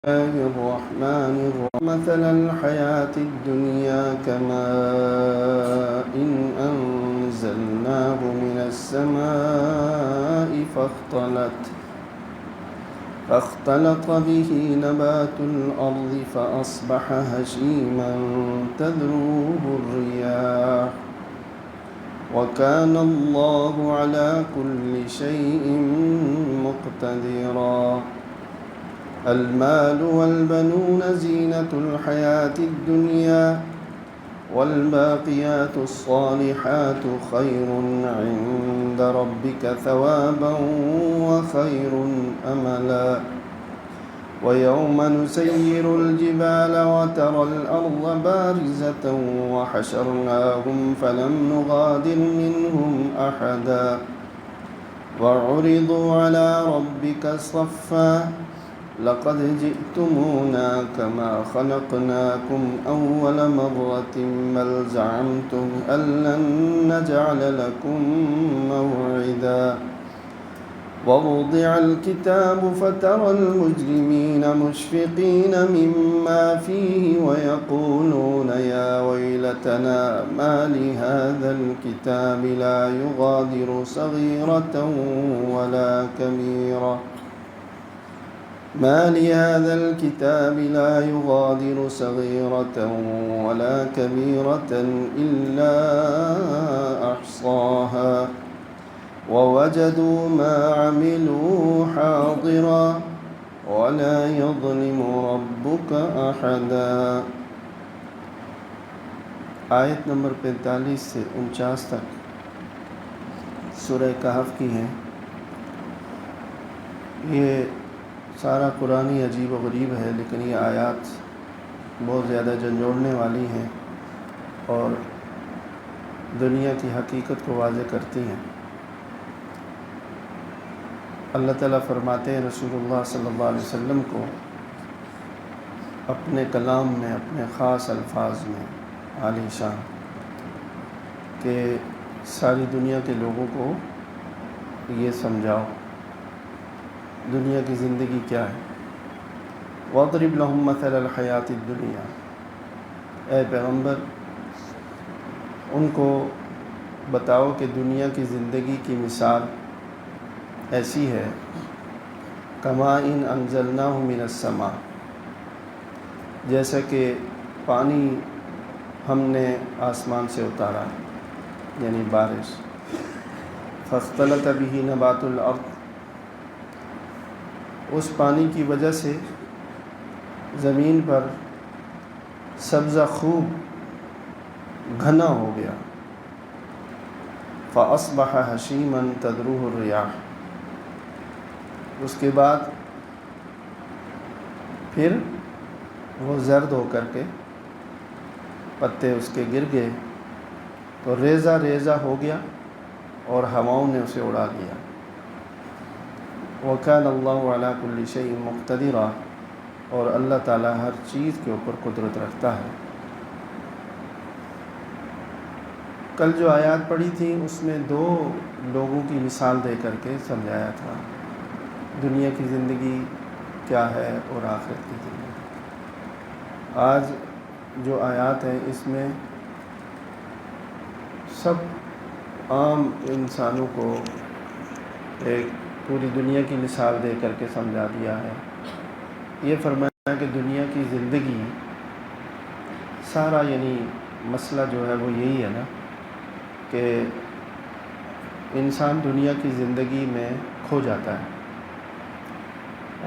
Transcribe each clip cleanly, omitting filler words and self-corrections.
الله الرحمن الرحيم مثل الحياة الدنيا كماء أنزلناه من السماء فاختلط به نبات الأرض فأصبح هشيما تذروه الرياح وكان الله على كل شيء مقتدرا المال والبنون زينة الحياة الدنيا والباقيات الصالحات خير عند ربك ثوابا وخير أملا ويوم نسير الجبال وترى الأرض بارزة وحشرناهم فلم نغادر منهم أحدا وعرضوا على ربك صفا لقد جئتمونا كما خلقناكم أول مرة بل زعمتم أن لن نجعل لكم موعدا ووضع الكتاب فترى المجرمين مشفقين مما فيه ويقولون يا ويلتنا ما لهذا الكتاب لا يغادر صغيرة ولا كبيرة ما لهذا الكتاب لا يغادر صغيرة ولا كبيرة إلا أحصاها ووجدوا ما عملوا حاضرا ولا يظلم ربك أحدا۔ آیت نمبر 45 سے 49 تک سورہ کہف کی ہیں۔ یہ سارا قرآن ہی عجیب و غریب ہے، لیکن یہ آیات بہت زیادہ جھنجھوڑنے والی ہیں اور دنیا کی حقیقت کو واضح کرتی ہیں۔ اللہ تعالیٰ فرماتے ہیں رسول اللہ صلی اللہ علیہ وسلم کو اپنے کلام میں، اپنے خاص الفاظ میں عالی شان، کہ ساری دنیا کے لوگوں کو یہ سمجھاؤ دنیا کی زندگی کیا ہے۔ وَاضْرِبْ لَهُمْ مَثَلَ الْحَيَاةِ الدُّنْيَا، اے پیغمبر ان کو بتاؤ کہ دنیا کی زندگی کی مثال ایسی ہے کماء انزلناہ من السماء، جیسا کہ پانی ہم نے آسمان سے اتارا، یعنی بارش۔ فاختلط به نبات الارض، اس پانی کی وجہ سے زمین پر سبزہ خوب گھنا ہو گیا۔ فاصبح ہشیما تذروہ الریاح، اس کے بعد پھر وہ زرد ہو کر کے پتے اس کے گر گئے تو ریزہ ریزہ ہو گیا اور ہواؤں نے اسے اڑا دیا۔ وَكَانَ اللَّهُ عَلَى كُلِّ شَيْءٍ مُقْتَدِرًا، اور اللہ تعالیٰ ہر چیز کے اوپر قدرت رکھتا ہے۔ کل جو آیات پڑھی تھی اس میں دو لوگوں کی مثال دے کر کے سمجھایا تھا، دنیا کی زندگی کیا ہے اور آخرت کی زندگی۔ آج جو آیات ہیں اس میں سب عام انسانوں کو ایک پوری دنیا کی مثال دے کر کے سمجھا دیا ہے۔ یہ فرمایا کہ دنیا کی زندگی سارا، یعنی مسئلہ جو ہے وہ یہی ہے نا کہ انسان دنیا کی زندگی میں کھو جاتا ہے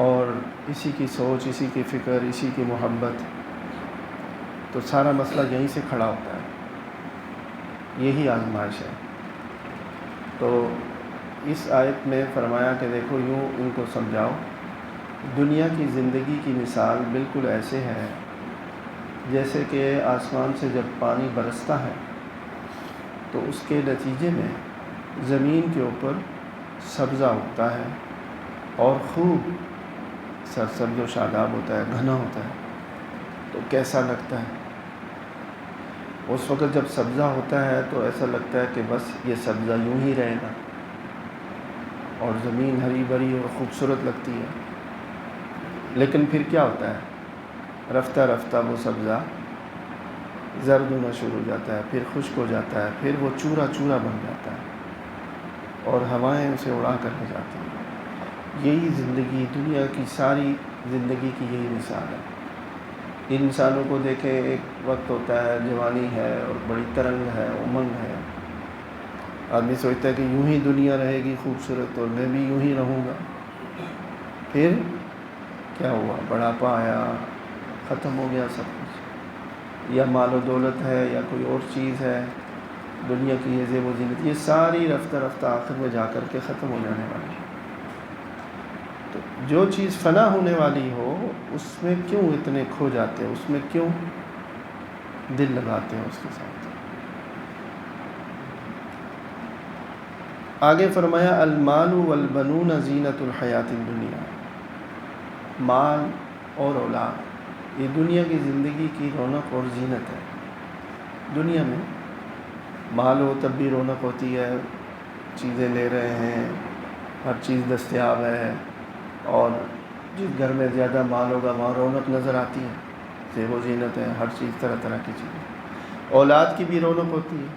اور اسی کی سوچ، اسی کی فکر، اسی کی محبت، تو سارا مسئلہ یہیں سے کھڑا ہوتا ہے، یہی آزمائش ہے۔ تو اس آیت میں فرمایا کہ دیکھو یوں ان کو سمجھاؤ، دنیا کی زندگی کی مثال بالکل ایسے ہے جیسے کہ آسمان سے جب پانی برستا ہے تو اس کے نتیجے میں زمین کے اوپر سبزہ اگتا ہے اور خوب سرسبز و شاداب ہوتا ہے، گھنا ہوتا ہے، تو کیسا لگتا ہے؟ اس وقت جب سبزہ ہوتا ہے تو ایسا لگتا ہے کہ بس یہ سبزہ یوں ہی رہے گا، اور زمین ہری بھری اور خوبصورت لگتی ہے۔ لیکن پھر کیا ہوتا ہے؟ رفتہ رفتہ وہ سبزہ زرد ہونا شروع ہو جاتا ہے، پھر خشک ہو جاتا ہے، پھر وہ چورا چورا بن جاتا ہے اور ہوائیں اسے اڑا کر لے جاتی ہیں۔ یہی زندگی، دنیا کی ساری زندگی کی یہی مثال ہے۔ ان انسانوں کو دیکھیں، ایک وقت ہوتا ہے جوانی ہے اور بڑی ترنگ ہے، امنگ ہے، آدمی سوچتا ہے کہ یوں ہی دنیا رہے گی خوبصورت اور میں بھی یوں ہی رہوں گا۔ پھر کیا ہوا؟ بڑھاپا آیا، ختم ہو گیا سب کچھ، یا مال و دولت ہے یا کوئی اور چیز ہے، دنیا کی یہ زیب و زینت، یہ ساری رفتہ رفتہ آخر میں جا کر کے ختم ہو جانے والی ہے۔ تو جو چیز فنا ہونے والی ہو اس میں کیوں اتنے کھو جاتے ہیں، اس میں کیوں دل لگاتے ہیں اس کے ساتھ؟ آگے فرمایا المال والبنون زینت الحیات الدنیا، مال اور اولاد یہ دنیا کی زندگی کی رونق اور زینت ہے۔ دنیا میں مال ہو تب بھی رونق ہوتی ہے، چیزیں لے رہے ہیں، ہر چیز دستیاب ہے، اور جس گھر میں زیادہ مال ہوگا وہاں رونق نظر آتی ہے، زیب و زینت ہے، ہر چیز طرح طرح کی چیزیں۔ اولاد کی بھی رونق ہوتی ہے،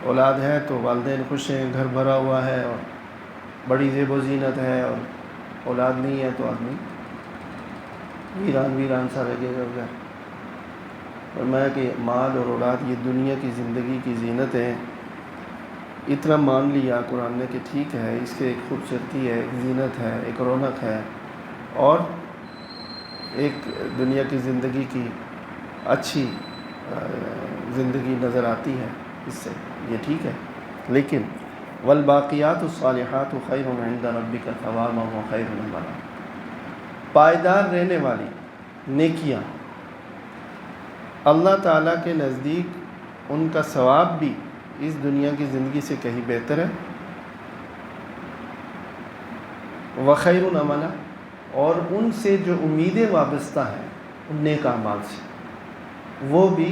اولاد ہے تو والدین خوش ہیں، گھر بھرا ہوا ہے اور بڑی زیب و زینت ہے، اور اولاد نہیں ہے تو آدمی ویران ویران سا لگے گا گھر۔ اور میں کہ مال اور اولاد یہ دنیا کی زندگی کی زینت ہے، اتنا مان لیا قرآن نے کہ ٹھیک ہے، اس کے ایک خوبصورتی ہے، ایک زینت ہے، ایک رونق ہے، اور ایک دنیا کی زندگی کی اچھی زندگی نظر آتی ہے اس سے، یہ ٹھیک ہے۔ لیکن والباقیات الصالحات خیر عند ربک ثوابا وخیر املا، پائیدار رہنے والی نیکیاں اللہ تعالیٰ کے نزدیک ان کا ثواب بھی اس دنیا کی زندگی سے کہیں بہتر ہے، وخیر عملا، اور ان سے جو امیدیں وابستہ ہیں ان نیک اعمال سے، وہ بھی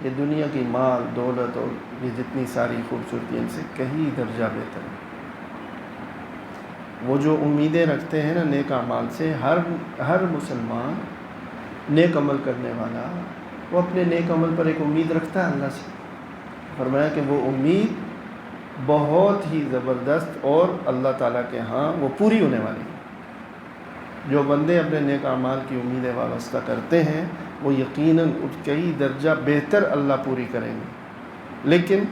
یہ دنیا کی مال دولت اور یہ جتنی ساری خوبصورتی ان سے کہیں درجہ بہتر ہے۔ وہ جو امیدیں رکھتے ہیں نا نیک اعمال سے، ہر مسلمان نیک عمل کرنے والا وہ اپنے نیک عمل پر ایک امید رکھتا ہے اللہ سے۔ فرمایا کہ وہ امید بہت ہی زبردست اور اللہ تعالیٰ کے ہاں وہ پوری ہونے والی ہے۔ جو بندے اپنے نیک اعمال کی امیدیں وابستہ کرتے ہیں وہ یقیناً کئی درجہ بہتر اللہ پوری کریں گے۔ لیکن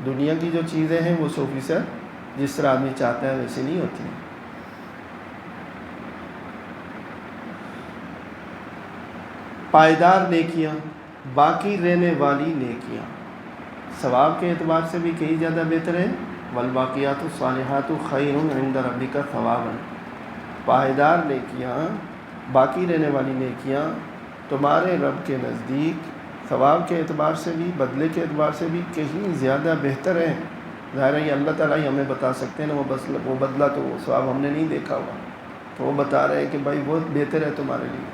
دنیا کی جو چیزیں ہیں وہ 100% جس طرح آدمی چاہتا ہے ویسے نہیں ہوتی ہیں۔ پائیدار نیکیاں، باقی رہنے والی نیکیاں ثواب کے اعتبار سے بھی کئی زیادہ بہتر ہے۔ والباقیات الصالحات خیر عند ربک ثوابا، پائیدار نیکیاں، باقی رہنے والی نیکیاں تمہارے رب کے نزدیک ثواب کے اعتبار سے بھی بدلے کے اعتبار سے بھی کہیں زیادہ بہتر ہیں۔ ظاہر ہے یہ اللہ تعالیٰ ہی ہمیں بتا سکتے ہیں نا، وہ بدلہ تو وہ ثواب ہم نے نہیں دیکھا ہوا، تو وہ بتا رہے ہیں کہ بھائی وہ بہتر ہے تمہارے لیے۔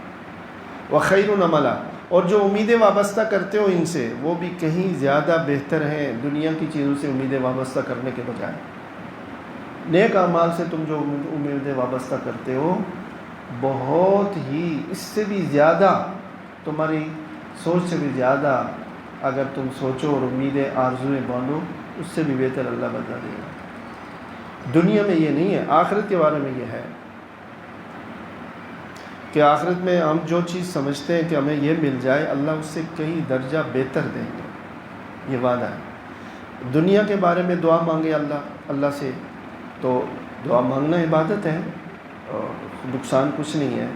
وخیر عملا، اور جو امیدیں وابستہ کرتے ہو ان سے وہ بھی کہیں زیادہ بہتر ہیں دنیا کی چیزوں سے امیدیں وابستہ کرنے کے بجائے۔ نیک اعمال سے تم جو امیدیں وابستہ کرتے ہو بہت ہی اس سے بھی زیادہ، تمہاری سوچ سے بھی زیادہ اگر تم سوچو اور امیدیں آرزویں باندھو، اس سے بھی بہتر اللہ بدلا دے گا۔ دنیا میں یہ نہیں ہے، آخرت کے بارے میں یہ ہے کہ آخرت میں ہم جو چیز سمجھتے ہیں کہ ہمیں یہ مل جائے، اللہ اس سے کئی درجہ بہتر دیں گے، یہ وعدہ ہے۔ دنیا کے بارے میں دعا مانگے اللہ سے، تو دعا مانگنا عبادت ہے اور نقصان کچھ نہیں ہے،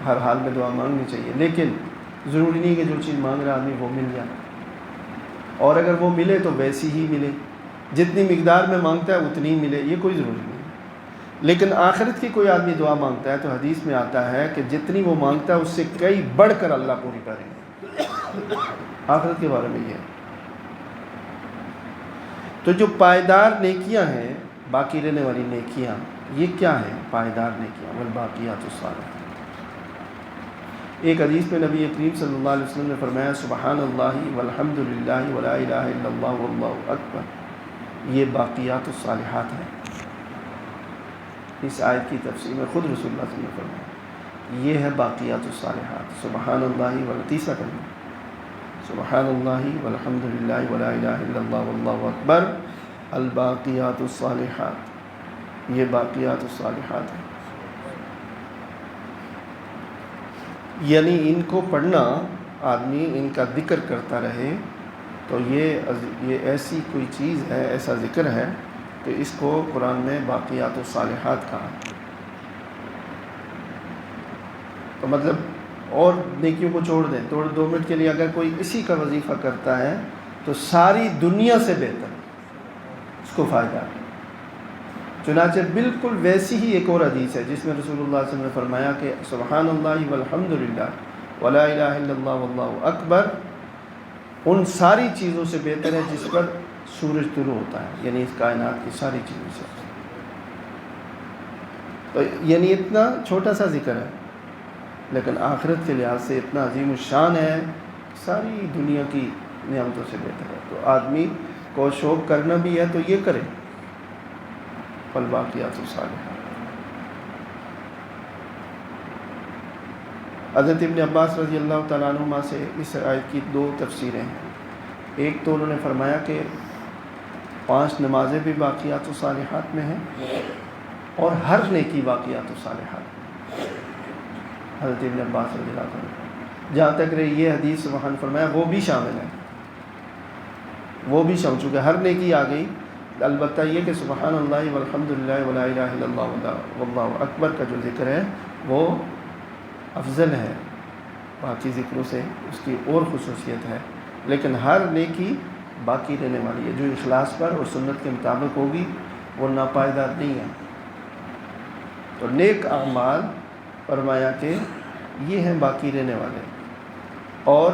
ہر حال میں دعا مانگنی چاہیے، لیکن ضروری نہیں کہ جو چیز مانگ رہا آدمی وہ مل جائے، اور اگر وہ ملے تو ویسی ہی ملے، جتنی مقدار میں مانگتا ہے اتنی ہی ملے، یہ کوئی ضروری نہیں۔ لیکن آخرت کی کوئی آدمی دعا مانگتا ہے تو حدیث میں آتا ہے کہ جتنی وہ مانگتا ہے اس سے کئی بڑھ کر اللہ پوری کریں گے۔ آخرت کے بارے میں یہ ہے۔ تو جو پائیدار نیکیاں ہیں، باقی رہنے والی نیکیاں، یہ کیا ہے پائیدار نیکیاں؟ والباقیات الصالحات۔ ایک حدیث میں نبی کریم صلی اللہ علیہ وسلم نے فرمایا سبحان اللہ والحمد للہ ولا الہ الا اللہ واللہ اکبر، یہ باقیات الصالحات ہیں۔ اس آیت کی تفسیر میں خود رسول اللہ صلی اللہ علیہ وسلم نے فرمایا یہ ہے باقیات الصالحات. سبحان اللہ تیسرا کلمہ سبحان اللہ والحمد للہ ولا الہ الا اللہ واللہ اکبر. الباقیات الصالحات، یہ باقیات الصالحات ہیں. یعنی ان کو پڑھنا، آدمی ان کا ذکر کرتا رہے تو یہ ایسی کوئی چیز ہے، ایسا ذکر ہے کہ اس کو قرآن میں باقیات الصالحات کہا. تو مطلب اور نیکیوں کو چھوڑ دیں تو 2 منٹ کے لیے اگر کوئی اسی کا وظیفہ کرتا ہے تو ساری دنیا سے بہتر اس کو فائدہ ہے. چنانچہ بالکل ویسی ہی ایک اور حدیث ہے جس میں رسول اللہ صلی اللہ علیہ وسلم نے فرمایا کہ سبحان اللہ والحمد للہ ولا الہ الا اللہ واللہ اکبر ان ساری چیزوں سے بہتر ہے جس پر سورج طلوع ہوتا ہے، یعنی اس کائنات کی ساری چیزوں سے. تو یعنی اتنا چھوٹا سا ذکر ہے لیکن آخرت کے لحاظ سے اتنا عظیم الشان ہے، ساری دنیا کی نعمتوں سے بہتر ہے. تو آدمی کو شوق کرنا بھی ہے تو یہ کرے. فالباقیات الصالحات. حضرت ابن عباس رضی اللہ تعالیٰ عنہما سے اس آیت کی 2 تفسیریں ہیں. ایک تو انہوں نے فرمایا کہ 5 نمازیں بھی باقیات الصالحات میں ہیں اور ہر نیکی باقیات الصالحات. حضرت ابن عباس رضی اللہ عنہ جہاں تک رہی یہ حدیث سبحان فرمایا وہ بھی شامل ہے، وہ بھی شامل، چونکہ ہر نیکی آ گئی. البتہ یہ کہ سبحان اللہ والحمد للہ ولا الہ الا اللہ واللہ اکبر کا جو ذکر ہے وہ افضل ہے باقی ذکروں سے، اس کی اور خصوصیت ہے. لیکن ہر نیکی باقی رہنے والی ہے، جو اخلاص پر اور سنت کے مطابق ہوگی وہ ناپائیدار نہیں ہے. تو نیک اعمال فرمایا کہ یہ ہیں باقی رہنے والے اور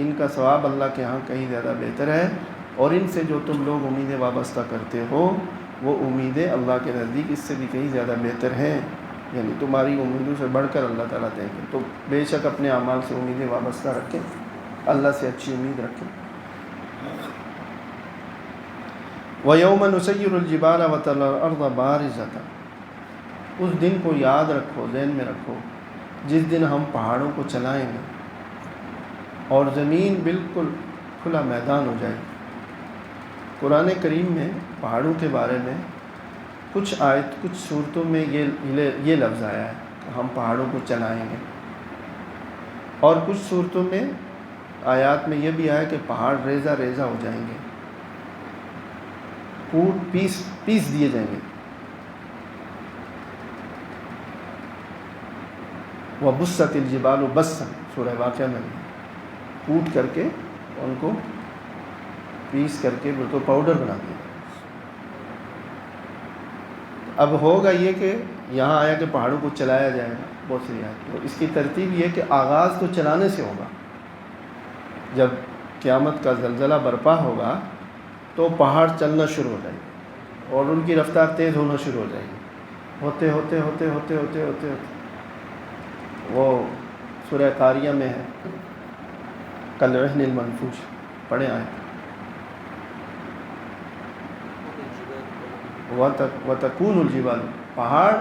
ان کا ثواب اللہ کے ہاں کہیں زیادہ بہتر ہے. اور ان سے جو تم لوگ امیدیں وابستہ کرتے ہو وہ امیدیں اللہ کے نزدیک اس سے بھی کہیں زیادہ بہتر ہیں. یعنی تمہاری امیدوں سے بڑھ کر اللہ تعالیٰ دیں گے. تو بے شک اپنے اعمال سے امیدیں وابستہ رکھیں، اللہ سے اچھی امید رکھیں. وَيَوْمَ نُسَيِّرُ الْجِبَالَ وَتَرَى الْأَرْضَ بَارِزَةً، اس دن کو یاد رکھو، ذہن میں رکھو جس دن ہم پہاڑوں کو چلائیں گے اور زمین بالکل کھلا میدان ہو جائے گی. قرآن کریم میں پہاڑوں کے بارے میں کچھ صورتوں میں یہ لفظ آیا ہے کہ ہم پہاڑوں کو چلائیں گے، اور کچھ صورتوں میں آیات میں یہ بھی آیا کہ پہاڑ ریزہ ریزہ ہو جائیں گے، کوٹ پیس دیے جائیں گے. وَبُسَّتِ الْجِبَالُ بَسًّا، سورہ واقعہ میں کوٹ کر کے ان کو پیس کر کے بالکل پاؤڈر بنا دیا. اب ہوگا یہ کہ یہاں آیا کہ پہاڑوں کو چلایا جائے گا، بہت سی آیات. تو اس کی ترتیب یہ کہ آغاز تو چلانے سے ہوگا. جب قیامت کا زلزلہ برپا ہوگا تو پہاڑ چلنا شروع ہو جائیں گے اور ان کی رفتار تیز ہونا شروع ہو جائے گی، ہوتے ہوتے ہوتے ہوتے ہوتے ہوتے ہوتے وہ سورہ قاریہ میں ہے، کالعہن المنفوش، پڑھے آئے. وَتَكُونُ الْجِبَالُ، پہاڑ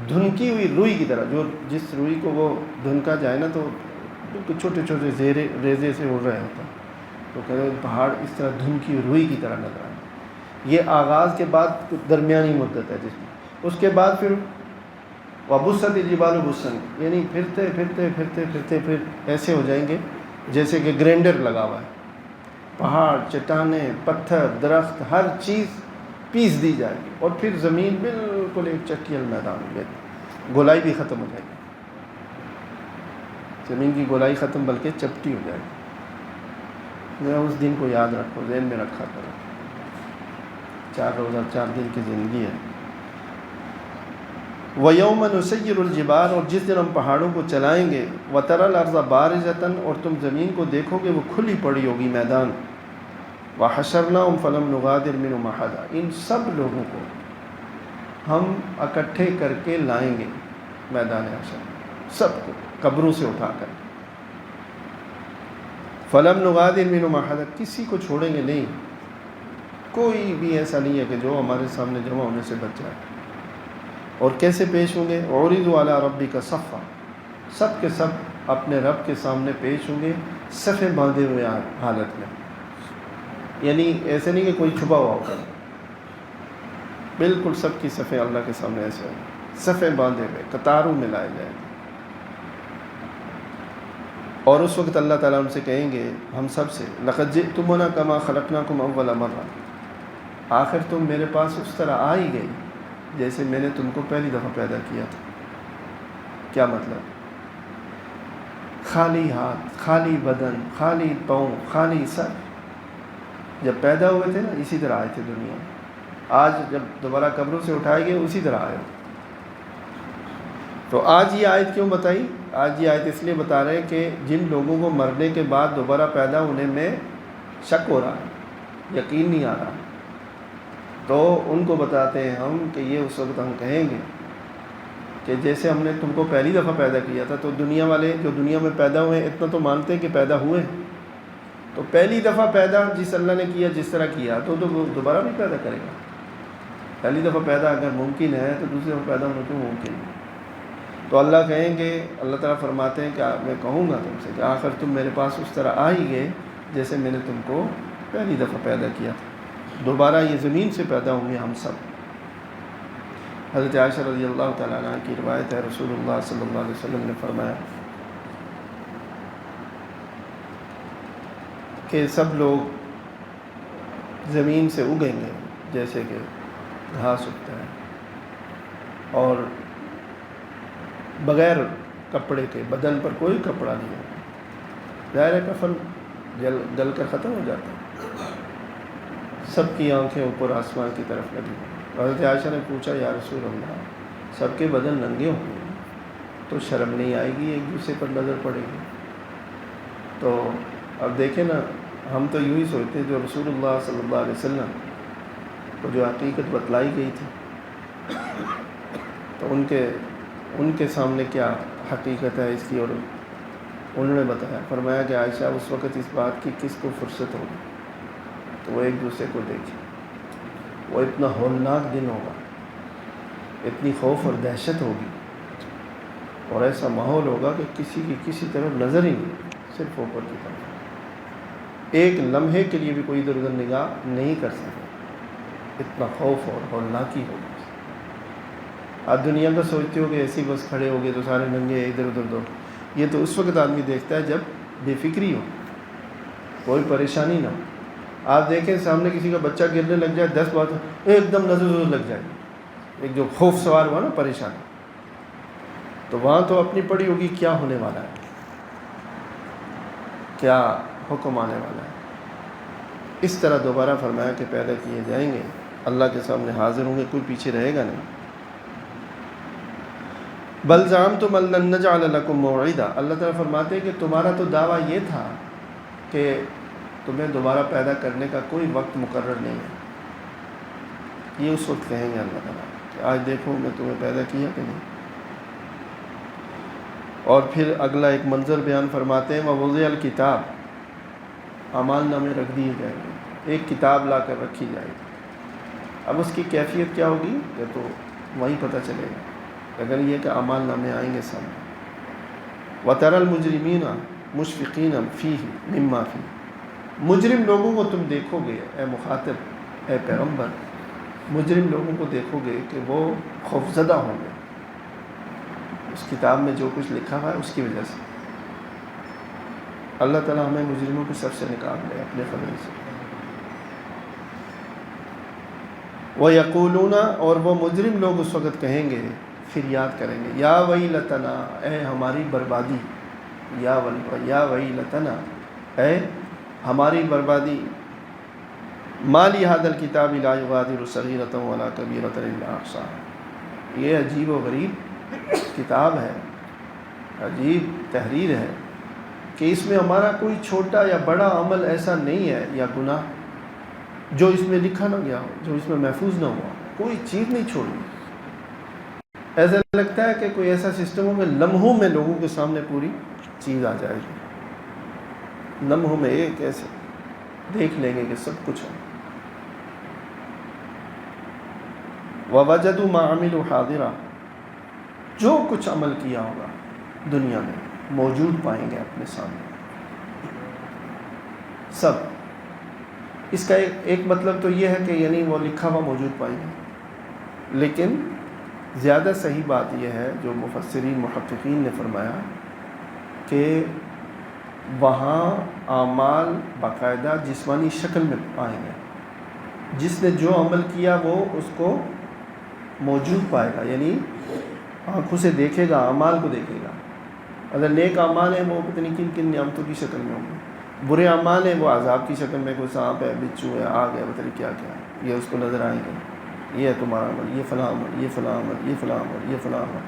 دھنکی ہوئی روئی کی طرح، جس روئی کو وہ دھنکا جائے نا تو چھوٹے چھوٹے ریزے سے اڑ رہے ہوتا ہے، تو کہتے ہیں پہاڑ اس طرح دھنکی ہوئی روئی کی طرح نظر آئے. یہ آغاز کے بعد درمیانی مدت ہے جس میں اس کے بعد پھر وَبُسَّتِ الْجِبَالُ بُسًّا، یعنی پھرتے پھرتے پھرتے پھرتے پھر ایسے ہو جائیں گے جیسے کہ گرینڈر لگا ہوا ہے. پہاڑ، چٹانیں، پتھر، درخت، ہر چیز پیس دی جائے گی اور پھر زمین بالکل ایک چٹیل میدان میں گولائی بھی ختم ہو جائے گی. زمین کی گولائی ختم بلکہ چپٹی ہو جائے گی. میں اس دن کو یاد رکھو، ذہن میں رکھا کرو. 4 روزہ 4 دن کی زندگی ہے. وَيَوْمَ نُسَيِّرُ الْجِبَالَ، اور جس دن ہم پہاڑوں کو چلائیں گے. وَتَرَى الْأَرْضَ بَارِزَةً، اور تم زمین کو دیکھو گے وہ کھلی پڑی ہوگی میدان. وَحَشَرْنَاهُمْ فَلَمْ نُغَادِرْ مِنْهُمْ أَحَدًا، ان سب لوگوں کو ہم اکٹھے کر کے لائیں گے میدان حشر، سب کو قبروں سے اٹھا کر. فَلَمْ نُغَادِرْ مِنْهُمْ أَحَدًا، کسی کو چھوڑیں گے نہیں، کوئی بھی ایسا نہیں ہے کہ جو ہمارے سامنے جمع ہونے سے بچ جائے. اور کیسے پیش ہوں گے؟ عُرِضُوا عَلَىٰ رَبِّكَ صَفًّا، سب کے سب اپنے رب کے سامنے پیش ہوں گے صفیں باندھے ہوئے حالت میں، یعنی ایسے نہیں کہ کوئی چھپا ہوا ہوگا، بالکل سب کی صفیں اللہ کے سامنے ایسے ہوں گے، صفیں باندھے ہوئے قطاروں میں لائے جائیں گے۔ اور اس وقت اللہ تعالیٰ ان سے کہیں گے ہم سب سے لقد جئتمونا کما خلقناکم اول مرہ، آخر تم میرے پاس اس طرح آ ہی گئی جیسے میں نے تم کو پہلی دفعہ پیدا کیا تھا۔ کیا مطلب؟ خالی ہاتھ، خالی بدن، خالی پاؤں، خالی سر۔ جب پیدا ہوئے تھے نا اسی طرح آئے تھے دنیا میں، آج جب دوبارہ قبروں سے اٹھائے گئے اسی طرح آئے۔ تو آج یہ آیت کیوں بتائی؟ آج یہ آیت اس لیے بتا رہے ہیں کہ جن لوگوں کو مرنے کے بعد دوبارہ پیدا ہونے میں شک ہو رہا ہے، یقین نہیں آ رہا، تو ان کو بتاتے ہیں ہم کہ یہ اس وقت ہم کہیں گے کہ جیسے ہم نے تم کو پہلی دفعہ پیدا کیا تھا، تو دنیا والے جو دنیا میں پیدا ہوئے ہیں اتنا تو مانتے ہیں کہ پیدا ہوئے ہیں، تو پہلی دفعہ پیدا جس اللہ نے کیا جس طرح کیا تو وہ دوبارہ بھی پیدا کرے گا۔ پہلی دفعہ پیدا اگر ممکن ہے تو دوسری دفعہ پیدا ہونا کیوں ممکن ہے؟ تو اللہ کہیں گے، اللہ تعالیٰ فرماتے ہیں کہ میں کہوں گا تم سے کہ آخر تم میرے پاس اس طرح آ ہی گئے جیسے میں نے تم کو پہلی دفعہ پیدا کیا تھا، دوبارہ یہ زمین سے پیدا ہوں گے ہم سب۔ حضرت عائشہ رضی اللہ تعالیٰ عنہ کی روایت ہے، رسول اللہ صلی اللہ علیہ وسلم نے فرمایا کہ سب لوگ زمین سے اگیں گے جیسے کہ گھاس اگتا ہے، اور بغیر کپڑے کے، بدن پر کوئی کپڑا نہیں ہوگا، ظاہر ہے کفن گل کر ختم ہو جاتا ہے، سب کی آنکھیں اوپر آسمان کی طرف لگی۔ حضرت عائشہ نے پوچھا یا رسول اللہ، سب کے بدن ننگے ہوں گے تو شرم نہیں آئے گی، ایک دوسرے پر نظر پڑے گی؟ تو اب دیکھیں نا، ہم تو یوں ہی سوچتے ہیں جو رسول اللہ صلی اللہ علیہ وسلم کو جو حقیقت بتلائی گئی تھی تو ان کے سامنے کیا حقیقت ہے اس کی، اور انہوں نے بتایا، فرمایا کہ عائشہ اس وقت اس بات کی کس کو فرصت ہوگی تو وہ ایک دوسرے کو دیکھے، وہ اتنا ہولناک دن ہوگا، اتنی خوف اور دہشت ہوگی، اور ایسا ماحول ہوگا کہ کسی کی کسی طرف نظر ہی نہیں، صرف اوپر کی طرف، ایک لمحے کے لیے بھی کوئی ادھر ادھر نگاہ نہیں کر سکے، اتنا خوف اور ہولناکی ہوگی۔ آپ دنیا کا سوچتے ہو کہ ایسی بس کھڑے ہو گئے تو سارے ننگے ادھر ادھر دو، یہ تو اس وقت آدمی دیکھتا ہے جب بے فکری ہو، کوئی پریشانی نہ ہو۔ آپ دیکھیں سامنے کسی کا بچہ گرنے لگ جائے، 10 بات ایک دم نظر لگ جائے، ایک جو خوف سوار ہوا نا پریشانی، تو وہاں تو اپنی پڑی ہوگی کیا ہونے والا ہے، کیا حکم آنے والا ہے۔ اس طرح دوبارہ فرمایا کہ پیدا کیے جائیں گے، اللہ کے سامنے حاضر ہوں گے، کوئی پیچھے رہے گا نہیں۔ بل زعمتم ان لن نجعل لکم موعدا، اللہ تعالیٰ فرماتے ہیں کہ تمہارا تو دعویٰ یہ تھا کہ تمہیں دوبارہ پیدا کرنے کا کوئی وقت مقرر نہیں ہے۔ یہ اس وقت کہیں گے اللہ تعالیٰ کہ آج دیکھو میں تمہیں پیدا کیا کہ نہیں۔ اور پھر اگلا ایک منظر بیان فرماتے ہیں، ووضع الکتاب، اعمال نامے رکھ دیے جائیں گے، ایک کتاب لا کر رکھی جائے گی۔ اب اس کی کیفیت کیا ہوگی یہ تو وہیں پتہ چلے گا، اگر یہ کہ اعمال نامے آئیں گے سامنے۔ وَتَرَى الْمُجْرِمِينَ مُشْفِقِينَ فِيهِ مِمَّا فِيهِ، مجرم لوگوں کو تم دیکھو گے اے مخاطب، اے پیغمبر، مجرم لوگوں کو دیکھو گے کہ وہ خوفزدہ ہوں گے اس کتاب میں جو کچھ لکھا ہوا ہے اس کی وجہ سے۔ اللہ تعالیٰ ہمیں مجرموں کے سب سے نکال لے اپنے فضل سے۔ وَيَقُولُونَ، اور وہ مجرم لوگ اس وقت کہیں گے، پھر یاد کریں گے، یا ویلتنا، اے ہماری بربادی، یا ویلتنا، اے ہماری بربادی، ما لی ھذا الکتاب لا یغادر صغیرۃ ولا کبیرۃ الا احصاھا، یہ عجیب و غریب کتاب ہے، عجیب تحریر ہے کہ اس میں ہمارا کوئی چھوٹا یا بڑا عمل ایسا نہیں ہے یا گناہ جو اس میں لکھا نہ گیا ہو، جو اس میں محفوظ نہ ہوا، کوئی چیز نہیں چھوڑی۔ ایسا لگتا ہے کہ کوئی ایسا سسٹم ہو کہ لمحوں میں لوگوں کے سامنے پوری چیز آ جائے گی، لمحوں میں ایک ایسے دیکھ لیں گے کہ سب کچھ ہے۔ وَوَجَدُوا مَا عَمِلُوا حَاضِرًا، جو کچھ عمل کیا ہوگا دنیا میں موجود پائیں گے اپنے سامنے سب. اس کا ایک مطلب تو یہ ہے کہ یعنی وہ لکھا ہوا موجود پائیں گے، لیکن زیادہ صحیح بات یہ ہے جو مفسرین محققین نے فرمایا کہ وہاں اعمال باقاعدہ جسمانی شکل میں آئیں گے. جس نے جو عمل کیا وہ اس کو موجود پائے گا، یعنی آنکھوں سے دیکھے گا، اعمال کو دیکھے گا. اگر نیک اعمال ہیں وہ پتہ نہیں کن کن نعمتوں کی شکل میں ہوں گے، برے اعمال ہیں وہ عذاب کی شکل میں، کوئی سانپ ہے، بچھو ہے، آگ ہے، پتہ نہیں کیا کیا ہے، یہ اس کو نظر آئیں گے. یہ ہے تمہارا عمل، یہ فلاں عمل، یہ فلاں عمل، یہ فلاں عمل، یہ فلاں عمل.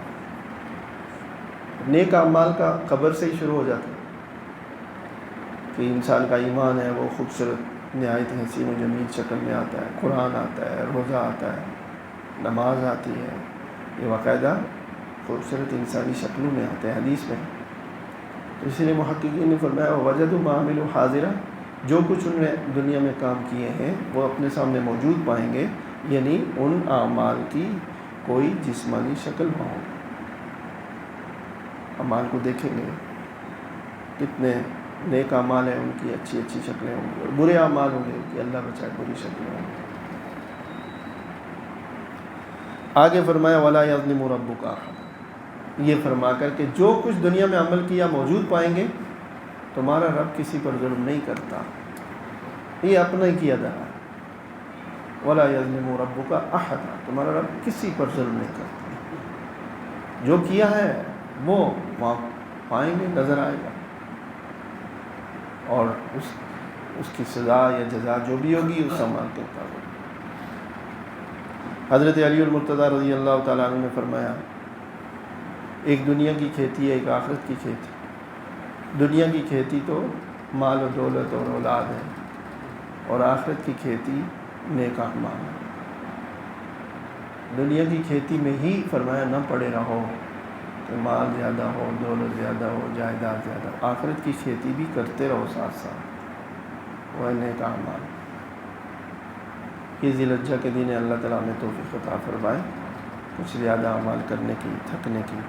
نیک اعمال کا قبر سے ہی شروع ہو جاتا ہے کہ انسان کا ایمان ہے وہ خوبصورت نہایت حسین و جمیل شکل میں آتا ہے، قرآن آتا ہے، روزہ آتا ہے، نماز آتی ہے، یہ باقاعدہ خوبصورت انسانی شکلوں میں آتے ہیں. حدیث میں تو اس لیے محققین نے فرمایا وجدوا ما عملوا حاضرا، جو کچھ انہوں نے دنیا میں کام کیے ہیں وہ اپنے سامنے موجود پائیں گے، یعنی ان اعمال کی کوئی جسمانی شکل نہ ہوگی. اعمال کو دیکھیں گے، کتنے نیک اعمال ہیں ان کی اچھی اچھی شکلیں ہوں گی، اور برے اعمال ہوں گے ان کی اللہ بچائے بری شکلیں ہوں گی. آگے فرمایا وَلَا يَظْلِمُ رَبُّكَ أَحَدًا، یہ فرما کر کہ جو کچھ دنیا میں عمل کیا موجود پائیں گے، تمہارا رب کسی پر ظلم نہیں کرتا، یہ اپنا ہی کیا جا رہا ہے. وَلَا يَظْلِمُ رَبُّكَ أَحَدًا، تمہارا رب کسی پر ظلم نہیں کرتا، جو کیا ہے وہ وہاں پائیں گے، نظر آئے گا، اور اس کی سزا یا جزا جو بھی ہوگی اس عمل کے مطابق. حضرت علی المرتضیٰ رضی اللہ تعالیٰ عنہ نے فرمایا ایک دنیا کی کھیتی ہے، ایک آخرت کی کھیتی. دنیا کی کھیتی تو مال و دولت اور اولاد ہے، اور آخرت کی کھیتی نیک اعمال ہے. دنیا کی کھیتی میں ہی فرمایا نہ پڑے رہو کہ مال زیادہ ہو، دولت زیادہ ہو، جائیداد زیادہ ہو. آخرت کی کھیتی بھی کرتے رہو ساتھ ساتھ، وہ نیک اعمال. یہ ذی الحجہ کے دن اللہ تعالیٰ نے توفیق عطا فرمائے کچھ زیادہ اعمال کرنے کی، تھکنے کی،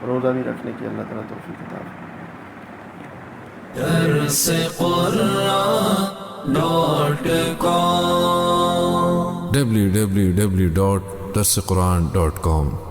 روزہ بھی رکھنے کی اللہ تعالیٰ توفیق عطا فرمائے. www.darsequran.com